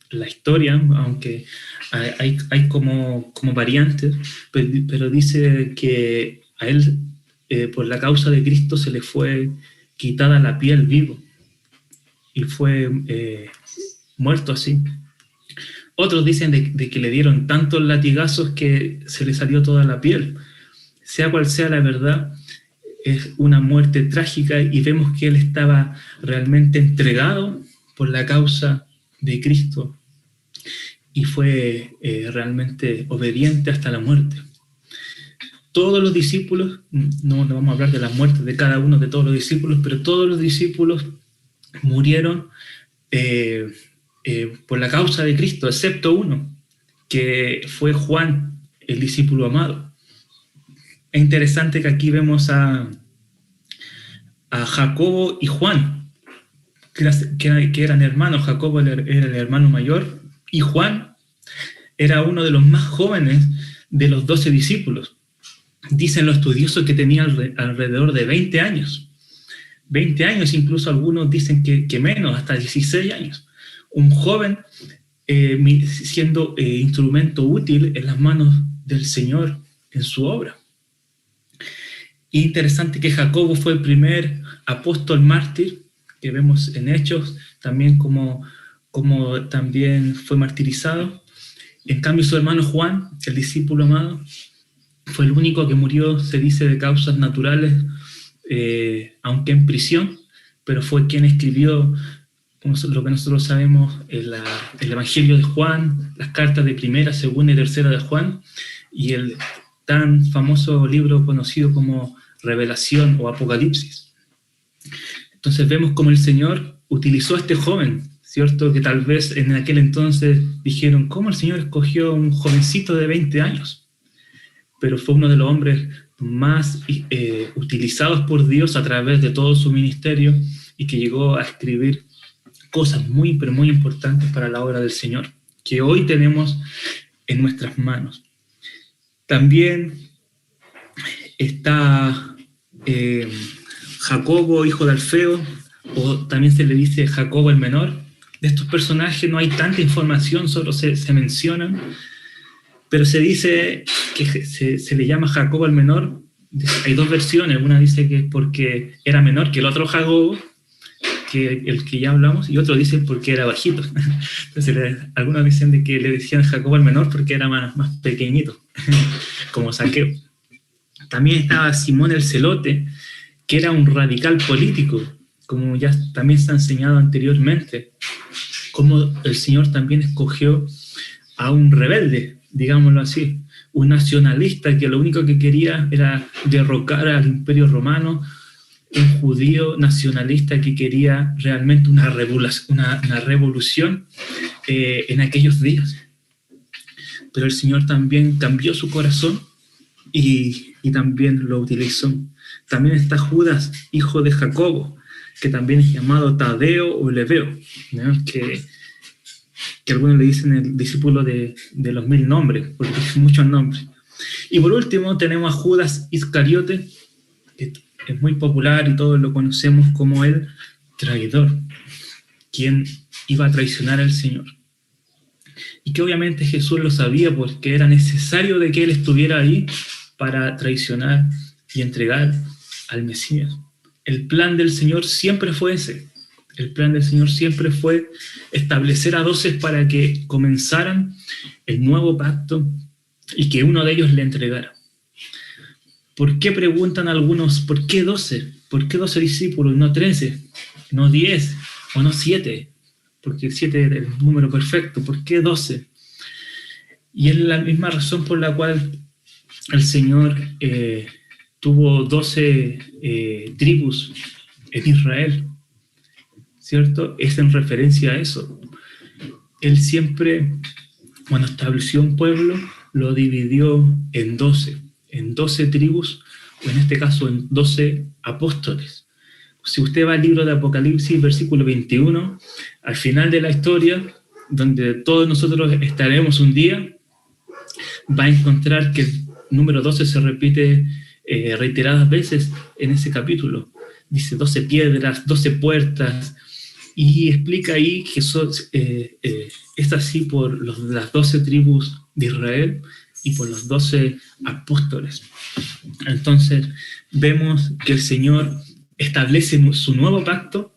la historia, aunque hay como variantes, pero dice que a él, por la causa de Cristo, se le fue quitada la piel vivo, y fue muerto así. Otros dicen de que le dieron tantos latigazos que se le salió toda la piel. Sea cual sea la verdad, es una muerte trágica, y vemos que él estaba realmente entregado por la causa de Cristo, y fue realmente obediente hasta la muerte. Todos los discípulos, no vamos a hablar de las muertes de cada uno de todos los discípulos, pero todos los discípulos murieron por la causa de Cristo, excepto uno, que fue Juan, el discípulo amado. Es interesante que aquí vemos a Jacobo y Juan, que eran hermanos. Jacobo era el hermano mayor, y Juan era uno de los más jóvenes de los 12 discípulos. Dicen los estudiosos que tenía alrededor de 20 años. 20 años, incluso algunos dicen que menos, hasta 16 años. Un joven siendo instrumento útil en las manos del Señor en su obra. Y interesante que Jacobo fue el primer apóstol mártir que vemos en Hechos, también como también fue martirizado. En cambio, su hermano Juan, el discípulo amado, fue el único que murió, se dice, de causas naturales, aunque en prisión, pero fue quien escribió lo que nosotros sabemos, el Evangelio de Juan, las cartas de primera, segunda y tercera de Juan, y el tan famoso libro conocido como Revelación o Apocalipsis. Entonces vemos cómo el Señor utilizó a este joven, ¿cierto? Que tal vez en aquel entonces dijeron, ¿cómo el Señor escogió a un jovencito de 20 años? Pero fue uno de los hombres más utilizados por Dios a través de todo su ministerio y que llegó a escribir cosas muy, pero muy importantes para la obra del Señor, que hoy tenemos en nuestras manos. También está Jacobo, hijo de Alfeo, o también se le dice Jacobo el menor. De estos personajes no hay tanta información, solo se mencionan, pero se dice que se le llama Jacobo el menor. Hay dos versiones, una dice que es porque era menor que el otro Jacobo, que el que ya hablamos, y otro dice porque era bajito. Entonces algunos dicen de que le decían Jacobo el menor porque era más pequeñito, como Zaqueo. También estaba Simón el Celote, que era un radical político, como ya también se ha enseñado anteriormente, como el Señor también escogió a un rebelde, digámoslo así, un nacionalista que lo único que quería era derrocar al Imperio Romano, un judío nacionalista que quería realmente una revolución en aquellos días. Pero el Señor también cambió su corazón y también lo utilizó. También está Judas, hijo de Jacobo, que también es llamado Tadeo o Lebeo, ¿no? que algunos le dicen el discípulo de los 1000 nombres, porque hay muchos nombres. Y por último tenemos a Judas Iscariote, que es muy popular y todos lo conocemos como el traidor, quien iba a traicionar al Señor. Y que obviamente Jesús lo sabía porque era necesario de que él estuviera ahí para traicionar y entregar al Mesías. El plan del Señor siempre fue ese. El plan del Señor siempre fue establecer a 12 para que comenzaran el nuevo pacto y que uno de ellos le entregara. ¿Por qué preguntan algunos, por qué 12? ¿Por qué 12 discípulos, no 13, no 10 o no 7? Porque el 7 es el número perfecto. ¿Por qué 12? Y es la misma razón por la cual el Señor tuvo 12 tribus en Israel, ¿cierto? Es en referencia a eso. Él siempre, cuando estableció un pueblo, lo dividió en 12 tribus, o en este caso en 12 apóstoles. Si usted va al libro de Apocalipsis, versículo 21, al final de la historia, donde todos nosotros estaremos un día, va a encontrar que el número 12 se repite reiteradas veces en ese capítulo. Dice 12 piedras, 12 puertas, y explica ahí que es así por las 12 tribus de Israel y por los 12 apóstoles. Entonces vemos que el Señor establece su nuevo pacto,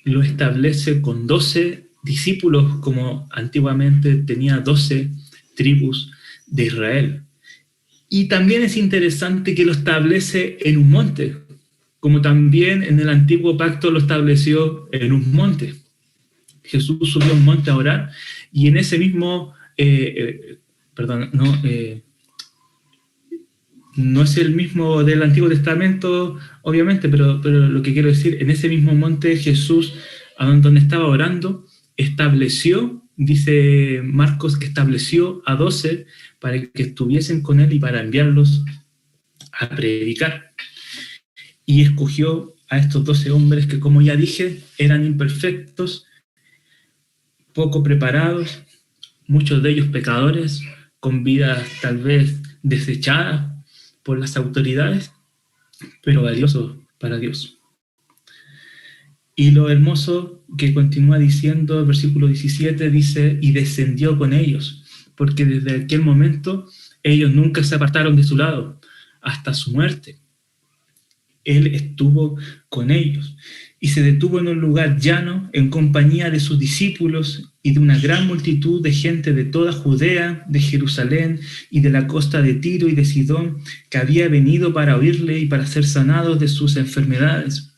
lo establece con 12 discípulos, como antiguamente tenía 12 tribus de Israel. Y también es interesante que lo establece en un monte, como también en el antiguo pacto lo estableció en un monte. Jesús subió a un monte a orar, y en ese mismo, no es el mismo del Antiguo Testamento, obviamente, pero lo que quiero decir, en ese mismo monte Jesús, donde estaba orando, estableció, dice Marcos, que estableció a 12 para que estuviesen con él y para enviarlos a predicar. Y escogió a estos 12 hombres que, como ya dije, eran imperfectos, poco preparados, muchos de ellos pecadores, con vidas tal vez desechadas por las autoridades, pero valiosos para Dios. Y lo hermoso que continúa diciendo el versículo 17, dice, y descendió con ellos, porque desde aquel momento ellos nunca se apartaron de su lado, hasta su muerte. Él estuvo con ellos. y se detuvo en un lugar llano en compañía de sus discípulos y de una gran multitud de gente de toda Judea, de Jerusalén y de la costa de Tiro y de Sidón, que había venido para oírle y para ser sanados de sus enfermedades.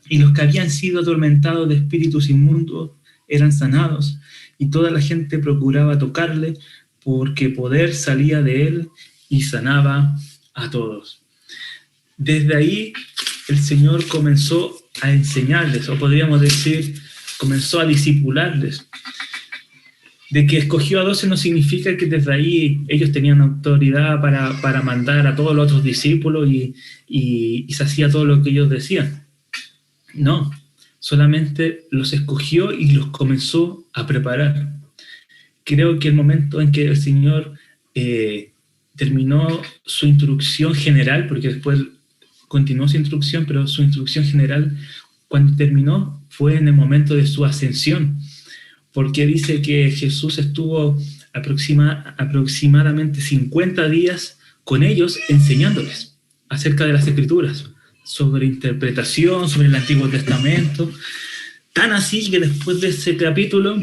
Y los que habían sido atormentados de espíritus inmundos eran sanados, y toda la gente procuraba tocarle, porque poder salía de él y sanaba a todos. Desde ahí el Señor comenzó a enseñarles, o podríamos decir, comenzó a discipularles. De que escogió a 12 no significa que desde ahí ellos tenían autoridad para mandar a todos los otros discípulos y se hacía todo lo que ellos decían. No, solamente los escogió y los comenzó a preparar. Creo que el momento en que el Señor terminó su instrucción general, porque después continuó su instrucción, pero su instrucción general, cuando terminó, fue en el momento de su ascensión, porque dice que Jesús estuvo aproximadamente 50 días con ellos enseñándoles acerca de las Escrituras, sobre interpretación, sobre el Antiguo Testamento. Tan así que después de ese capítulo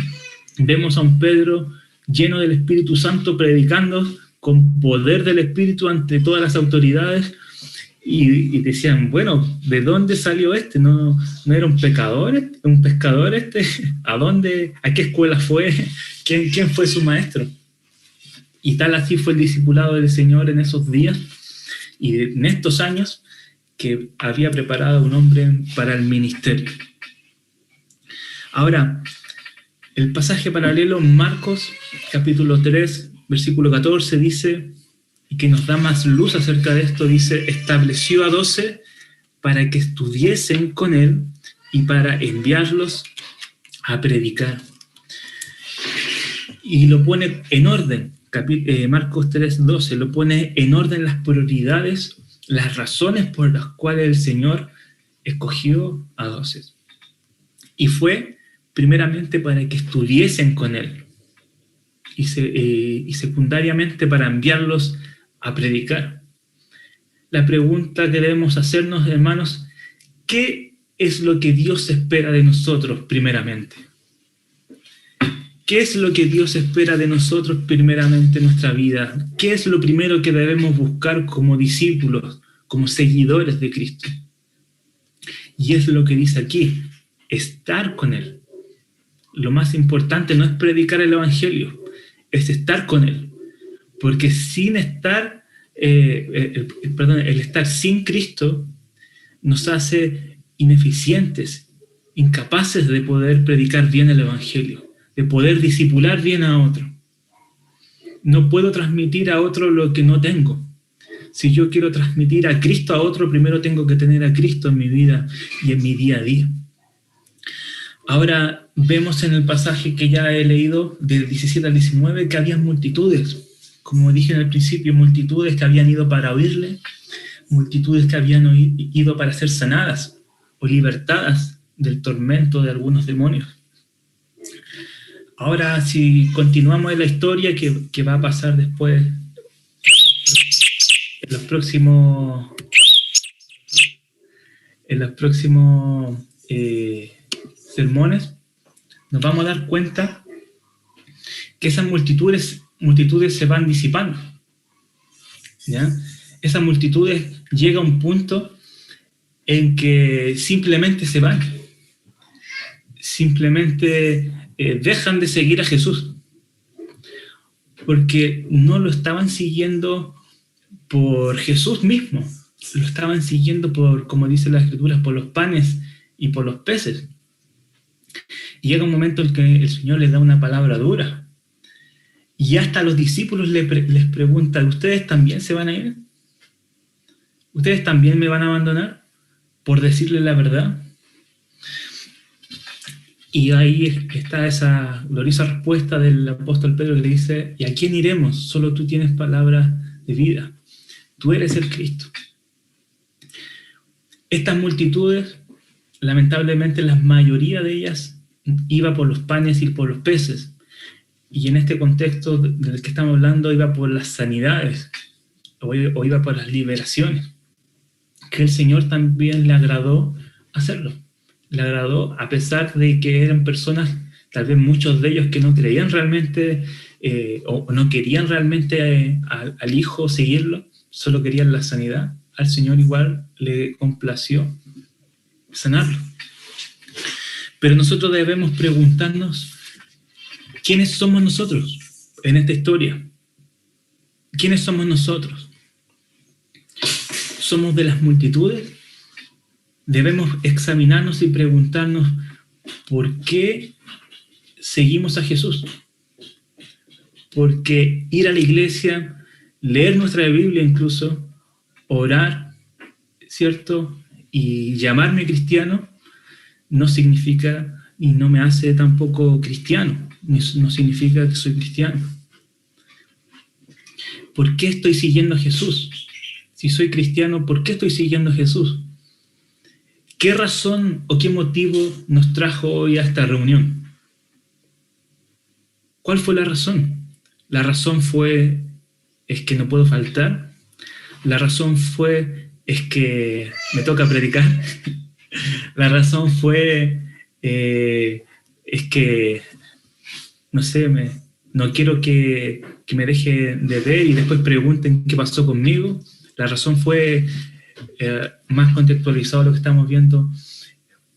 vemos a un Pedro lleno del Espíritu Santo predicando con poder del Espíritu ante todas las autoridades. Y decían, bueno, ¿de dónde salió este? ¿No era un pescador este? ¿A qué escuela fue? ¿Quién fue su maestro? Y tal así fue el discipulado del Señor en esos días y en estos años, que había preparado a un hombre para el ministerio. Ahora, el pasaje paralelo en Marcos, capítulo 3, versículo 14, dice, y que nos da más luz acerca de esto, dice, estableció a 12 para que estuviesen con él y para enviarlos a predicar. Y lo pone en orden, Marcos 3:12, lo pone en orden las prioridades, las razones por las cuales el Señor escogió a 12. Y fue primeramente para que estuviesen con él y secundariamente para enviarlos a predicar. La pregunta que debemos hacernos, hermanos, ¿qué es lo que Dios espera de nosotros primeramente? ¿Qué es lo que Dios espera de nosotros primeramente en nuestra vida? ¿Qué es lo primero que debemos buscar como discípulos, como seguidores de Cristo? Y es lo que dice aquí, estar con Él. Lo más importante no es predicar el Evangelio, es estar con Él. Porque sin estar, el estar sin Cristo nos hace ineficientes, incapaces de poder predicar bien el Evangelio, de poder discipular bien a otro. No puedo transmitir a otro lo que no tengo. Si yo quiero transmitir a Cristo a otro, primero tengo que tener a Cristo en mi vida y en mi día a día. Ahora vemos en el pasaje que ya he leído, del 17 al 19, que había multitudes. Como dije en el principio, multitudes que habían ido para oírle, multitudes que habían ido para ser sanadas o libertadas del tormento de algunos demonios. Ahora, si continuamos en la historia que va a pasar después, en los próximos sermones, nos vamos a dar cuenta que esas multitudes se van disipando, ¿ya? Esas multitudes llega a un punto en que simplemente se van, simplemente dejan de seguir a Jesús, porque no lo estaban siguiendo por Jesús mismo, lo estaban siguiendo por, como dice las Escrituras, por los panes y por los peces. Y llega un momento en que el Señor les da una palabra dura. Y hasta a los discípulos les pregunta, ¿ustedes también se van a ir? ¿Ustedes también me van a abandonar por decirles la verdad? Y ahí está esa gloriosa respuesta del apóstol Pedro que le dice, ¿y a quién iremos? Solo tú tienes palabra de vida. Tú eres el Cristo. Estas multitudes, lamentablemente la mayoría de ellas iba por los panes y por los peces. Y en este contexto del que estamos hablando, iba por las sanidades o iba por las liberaciones, que el Señor también le agradó hacerlo. le agradó, a pesar de que eran personas, tal vez muchos de ellos que no creían realmente o no querían realmente al Hijo seguirlo, solo querían la sanidad. Al Señor igual le complació sanarlo. Pero nosotros debemos preguntarnos, ¿quiénes somos nosotros en esta historia? ¿Quiénes somos nosotros? ¿Somos de las multitudes? Debemos examinarnos y preguntarnos por qué seguimos a Jesús. Porque ir a la iglesia, leer nuestra Biblia incluso, orar, ¿cierto? Y llamarme cristiano no significa y no me hace tampoco cristiano, no significa que soy cristiano. ¿Por qué estoy siguiendo a Jesús? Si soy cristiano, ¿por qué estoy siguiendo a Jesús? ¿Qué razón o qué motivo nos trajo hoy a esta reunión? ¿Cuál fue la razón? La razón fue, es que no puedo faltar. La razón fue, es que me toca predicar. La razón fue, es que, no sé, no quiero que me deje de ver y después pregunten qué pasó conmigo. La razón fue, más contextualizado lo que estamos viendo,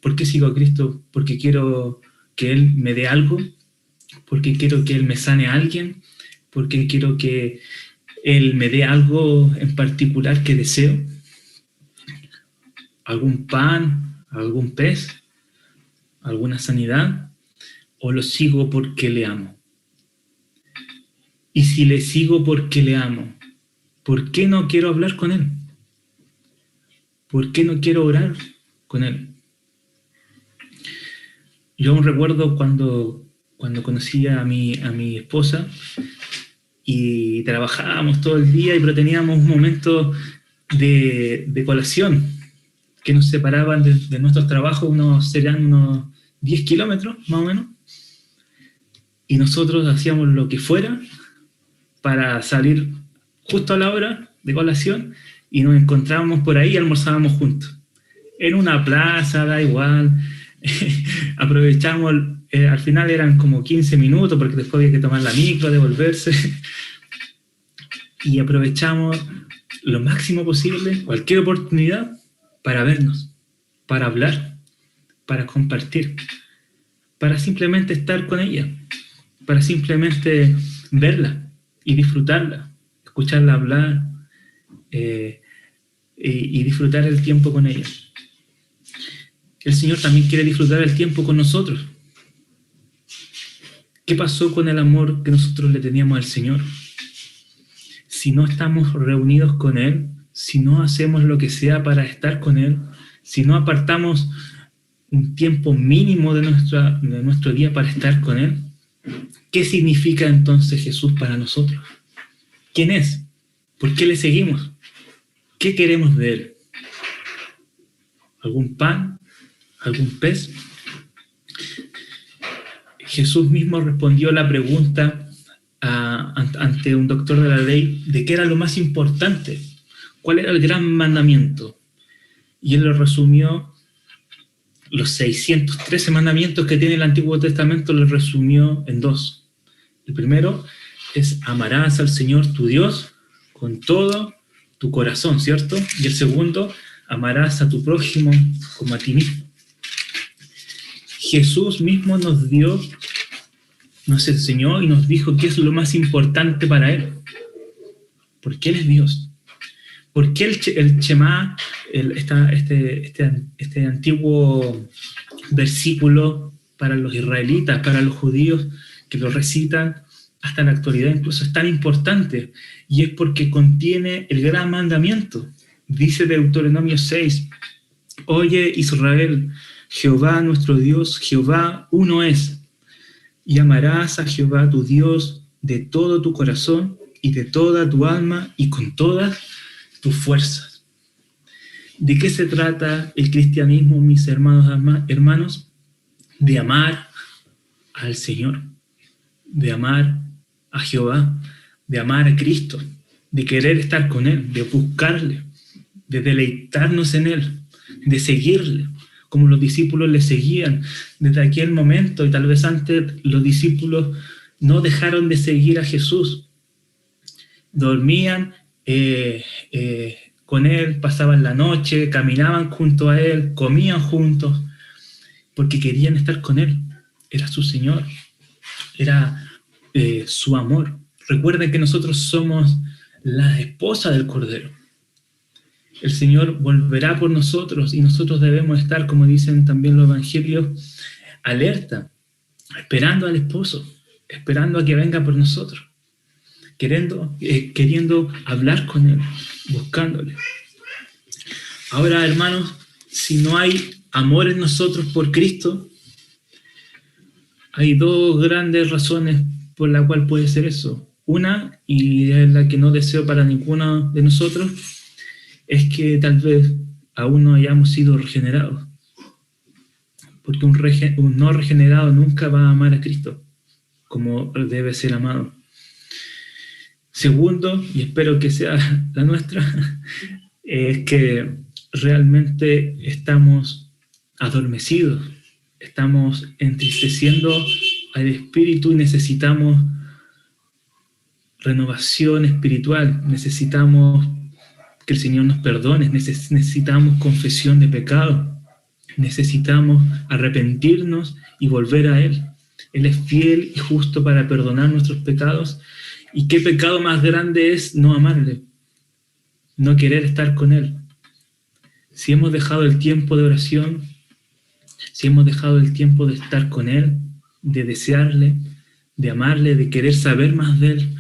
¿por qué sigo a Cristo? Porque quiero que Él me dé algo, porque quiero que Él me sane a alguien, porque quiero que Él me dé algo en particular que deseo, algún pan, algún pez, alguna sanidad, o lo sigo porque le amo. Y si le sigo porque le amo, ¿por qué no quiero hablar con Él? ¿Por qué no quiero orar con Él? Yo aún recuerdo cuando conocí a mi esposa y trabajábamos todo el día, pero teníamos un momento de colación que nos separaban de nuestros trabajos, serían unos 10 kilómetros más o menos, y nosotros hacíamos lo que fuera para salir justo a la hora de colación y nos encontrábamos por ahí y almorzábamos juntos. En una plaza, da igual, aprovechamos, al final eran como 15 minutos porque después había que tomar la micro, devolverse, y aprovechamos lo máximo posible, cualquier oportunidad, para vernos, para hablar, para compartir, para simplemente estar con ella, para simplemente verla y disfrutarla, escucharla hablar y disfrutar el tiempo con ella. El Señor también quiere disfrutar el tiempo con nosotros. ¿Qué pasó con el amor que nosotros le teníamos al Señor? Si no estamos reunidos con Él, si no hacemos lo que sea para estar con Él, si no apartamos un tiempo mínimo de nuestro día para estar con Él, ¿qué significa entonces Jesús para nosotros? ¿Quién es? ¿Por qué le seguimos? ¿Qué queremos de Él? ¿Algún pan? ¿Algún pez? Jesús mismo respondió la pregunta ante un doctor de la ley de qué era lo más importante, cuál era el gran mandamiento. Y él lo resumió, los 613 mandamientos que tiene el Antiguo Testamento los resumió en dos. El primero es amarás al Señor tu Dios con todo tu corazón, ¿cierto? Y el segundo, amarás a tu prójimo como a ti mismo. Jesús mismo nos enseñó y nos dijo qué es lo más importante para Él. Porque Él es Dios. ¿Por qué el Shema, este antiguo versículo para los israelitas, para los judíos que lo recitan hasta la actualidad incluso, es tan importante? Y es porque contiene el gran mandamiento. Dice Deuteronomio 6, oye Israel, Jehová nuestro Dios, Jehová uno es, y amarás a Jehová tu Dios de todo tu corazón y de toda tu alma y con todas tus fuerzas. ¿De qué se trata el cristianismo, mis hermanos? De amar al Señor, de amar a Jehová, de amar a Cristo, de querer estar con Él, de buscarle, de deleitarnos en Él, de seguirle. como los discípulos le seguían. Desde aquel momento, y tal vez antes, los discípulos no dejaron de seguir a Jesús. Dormían con Él, pasaban la noche, caminaban junto a Él, comían juntos, porque querían estar con Él. Era su Señor, era su amor. Recuerden que nosotros somos la esposa del Cordero. El Señor volverá por nosotros y nosotros debemos estar, como dicen también los evangelios, alerta, esperando al esposo, esperando a que venga por nosotros, queriendo hablar con Él, buscándole. Ahora, hermanos, si no hay amor en nosotros por Cristo, hay dos grandes razones por la cual puede ser eso. Una, y es la que no deseo para ninguno de nosotros, es que tal vez aún no hayamos sido regenerados. Porque un no regenerado nunca va a amar a Cristo como debe ser amado. Segundo, y espero que sea la nuestra, es que realmente estamos adormecidos, estamos entristeciendo al espíritu y necesitamos renovación espiritual, necesitamos que el Señor nos perdone, necesitamos confesión de pecado, necesitamos arrepentirnos y volver a Él. Él es fiel y justo para perdonar nuestros pecados. ¿Y qué pecado más grande es no amarle? No querer estar con Él. Si hemos dejado el tiempo de oración, si hemos dejado el tiempo de estar con Él, de desearle, de amarle, de querer saber más de Él,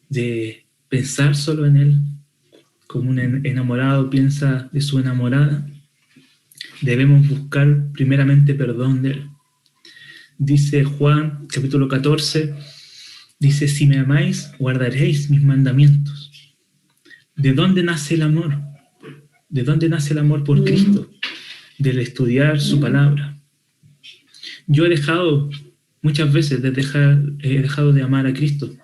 de pensar solo en Él, como un enamorado piensa de su enamorada, debemos buscar primeramente perdón de Él. Dice Juan, capítulo 14, dice, si me amáis, guardaréis mis mandamientos. ¿De dónde nace el amor? ¿De dónde nace el amor por Cristo? Del estudiar su palabra. Yo he dejado, muchas veces, he dejado de amar a Cristo,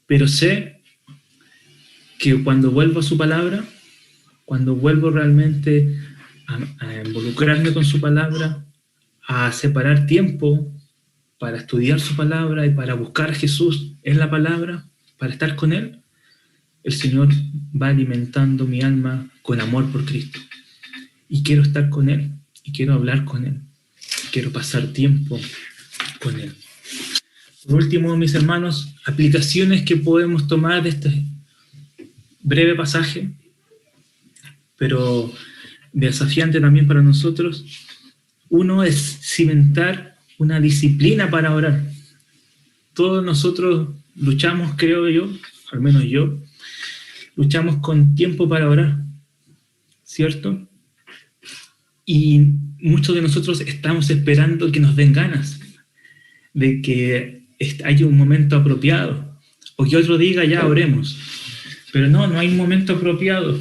pero sé que cuando vuelvo a su palabra, cuando vuelvo realmente a involucrarme con su palabra, a separar tiempo para estudiar su palabra y para buscar a Jesús en la palabra, para estar con Él, el Señor va alimentando mi alma con amor por Cristo. Y quiero estar con Él, y quiero hablar con Él, quiero pasar tiempo con Él. Por último, mis hermanos, aplicaciones que podemos tomar de este breve pasaje, pero desafiante también para nosotros. Uno es cimentar una disciplina para orar. Todos nosotros luchamos, creo yo, al menos yo, luchamos con tiempo para orar, ¿cierto? Y muchos de nosotros estamos esperando que nos den ganas, de que haya un momento apropiado, o que otro diga, ya oremos. Pero no hay un momento apropiado,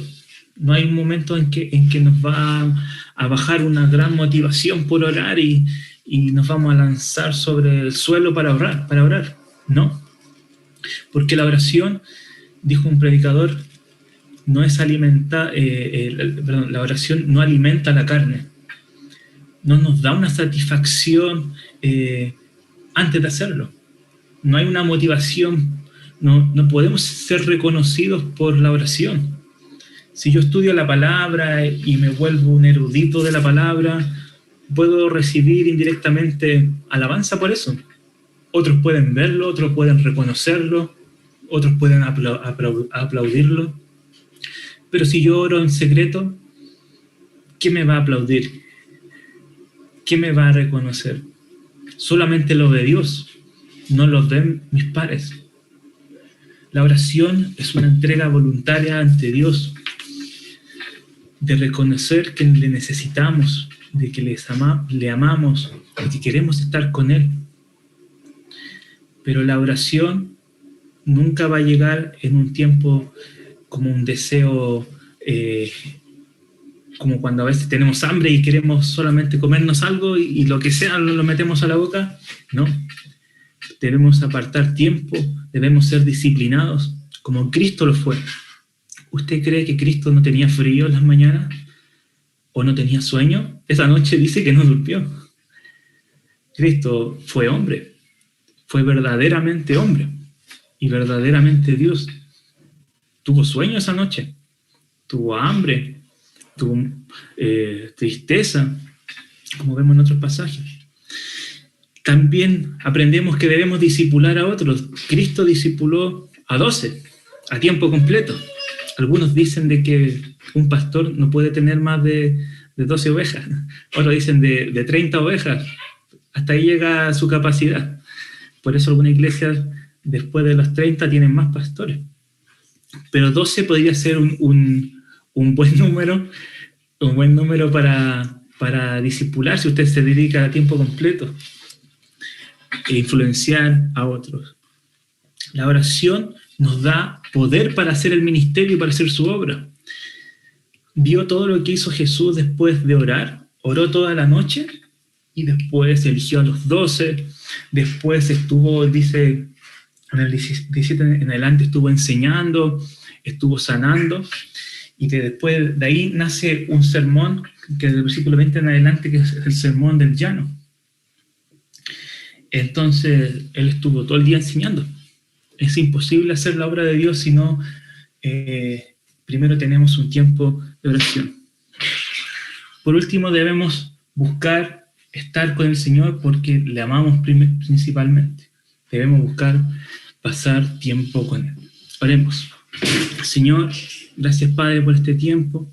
no hay un momento en que nos va a bajar una gran motivación por orar y nos vamos a lanzar sobre el suelo para orar. No, porque la oración, dijo un predicador, la oración no alimenta la carne, no nos da una satisfacción antes de hacerlo, no hay una motivación, no podemos ser reconocidos por la oración. Si yo estudio la palabra y me vuelvo un erudito de la palabra, puedo recibir indirectamente alabanza por eso. Otros pueden verlo, otros pueden reconocerlo, otros pueden aplaudirlo. Pero si yo oro en secreto, ¿quién me va a aplaudir? ¿Quién me va a reconocer? Solamente lo ve Dios, no lo ven mis pares. La oración es una entrega voluntaria ante Dios, de reconocer que le necesitamos, de que le amamos, de que queremos estar con Él. Pero la oración nunca va a llegar en un tiempo como un deseo, como cuando a veces tenemos hambre y queremos solamente comernos algo y lo que sea lo metemos a la boca. No, debemos apartar tiempo, debemos ser disciplinados, como Cristo lo fue. ¿Usted cree que Cristo no tenía frío en las mañanas? o no tenía sueño, esa noche dice que no durmió. Cristo fue hombre, fue verdaderamente hombre y verdaderamente Dios. Tuvo sueño esa noche, tuvo hambre, tuvo tristeza, como vemos en otros pasajes. También aprendemos que debemos discipular a otros. Cristo discipuló a 12, a tiempo completo. Algunos dicen de que un pastor no puede tener más de 12 ovejas. Otros dicen de 30 ovejas. Hasta ahí llega su capacidad. Por eso algunas iglesias, después de los 30, tienen más pastores. Pero 12 podría ser un buen número para discipular si usted se dedica a tiempo completo e influenciar a otros. La oración nos da poder para hacer el ministerio y para hacer su obra. Vio todo lo que hizo Jesús después de orar, oró toda la noche y después eligió a los 12, después estuvo, dice, en el 17 en adelante estuvo enseñando, estuvo sanando, y que después de ahí nace un sermón, que del versículo 20 en adelante, que es el sermón del llano. Entonces, él estuvo todo el día enseñando. Es imposible hacer la obra de Dios si no primero tenemos un tiempo de oración. Por último, debemos buscar estar con el Señor porque le amamos principalmente. Debemos buscar pasar tiempo con Él. Oremos. Señor, gracias Padre por este tiempo.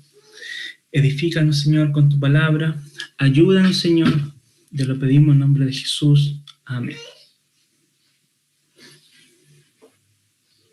Edifícanos, Señor, con tu palabra. Ayúdanos, Señor. Te lo pedimos en nombre de Jesús. Amén.